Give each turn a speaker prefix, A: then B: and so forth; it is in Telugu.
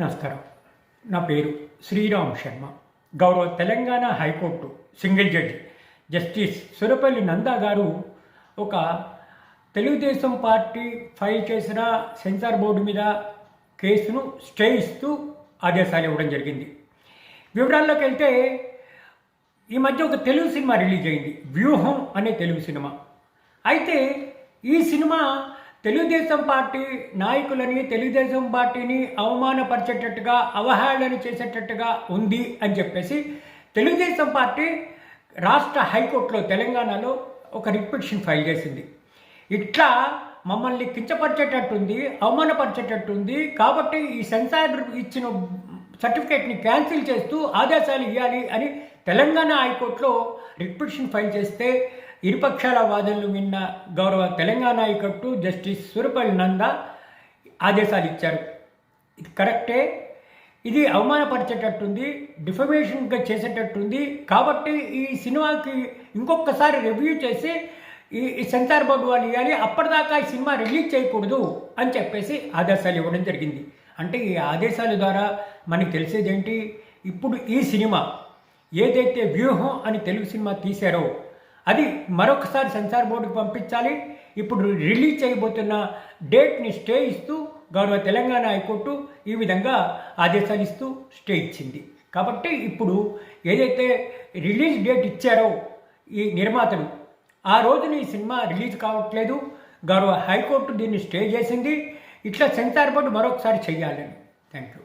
A: నమస్కారం. నా పేరు శ్రీరామ్ శర్మ. గౌరవ Telangana high court single judge justice Surapalli Nanda గారు ఒక తెలుగుదేశం పార్టీ ఫైల్ చేసిన సెన్సార్ బోర్డు మీద కేసును స్టే ఇస్తూ ఆదేశాలు ఇవ్వడం జరిగింది. వివరాల్లోకి వెళ్తే ఈ మధ్య ఒక తెలుగు సినిమా రిలీజ్ అయింది, వ్యూహం అనే తెలుగు సినిమా. అయితే ఈ సినిమా తెలుగుదేశం పార్టీ నాయకులని, తెలుగుదేశం పార్టీని అవమానపరిచేటట్టుగా, అవహేళన చేసేటట్టుగా ఉంది అని చెప్పేసి తెలుగుదేశం పార్టీ రాష్ట్ర హైకోర్టులో తెలంగాణలో ఒక రిపిటిషన్ ఫైల్ చేసింది. ఇట్లా మమ్మల్ని కించపరిచేటట్టుంది, అవమానపరిచేటట్టుంది, కాబట్టి ఈ సెన్సార్ ఇచ్చిన సర్టిఫికేట్ని క్యాన్సిల్ చేస్తూ ఆదేశాలు ఇవ్వాలి అని తెలంగాణ హైకోర్టులో రిపిటిషన్ ఫైల్ చేస్తే ఇరుపక్షాల వాదనలు విన్న గౌరవ తెలంగాణ హైకోర్టు జస్టిస్ సురపల్లి నందా ఆదేశాలు ఇచ్చారు. ఇది కరెక్టే, ఇది అవమానపరిచేటట్టుంది, డిఫమేషన్గా చేసేటట్టుంది, కాబట్టి ఈ సినిమాకి ఇంకొకసారి రివ్యూ చేసి ఈ సెన్సార్ బోర్డు వాళ్ళు ఇవ్వాలి, అప్పటిదాకా ఈ సినిమా రిలీజ్ చేయకూడదు అని చెప్పేసి ఆదేశాలు ఇవ్వడం జరిగింది. అంటే ఈ ఆదేశాల ద్వారా మనకి తెలిసేది ఏంటి, ఇప్పుడు ఈ సినిమా ఏదైతే వ్యూహం అని తెలుగు సినిమా తీశారో అది మరొకసారి సెన్సార్ బోర్డుకు పంపించాలి. ఇప్పుడు రిలీజ్ చేయబోతున్న డేట్ని స్టే ఇస్తూ గౌరవ తెలంగాణ హైకోర్టు ఈ విధంగా ఆదేశాలు ఇస్తూ స్టే ఇచ్చింది. కాబట్టి ఇప్పుడు ఏదైతే రిలీజ్ డేట్ ఇచ్చారో ఈ నిర్మాతలు, ఆ రోజున ఈ సినిమా రిలీజ్ కావట్లేదు, గౌరవ హైకోర్టు దీన్ని స్టే చేసింది. ఇట్లా సెన్సార్ బోర్డు మరొకసారి చెయ్యాలని. Thank you.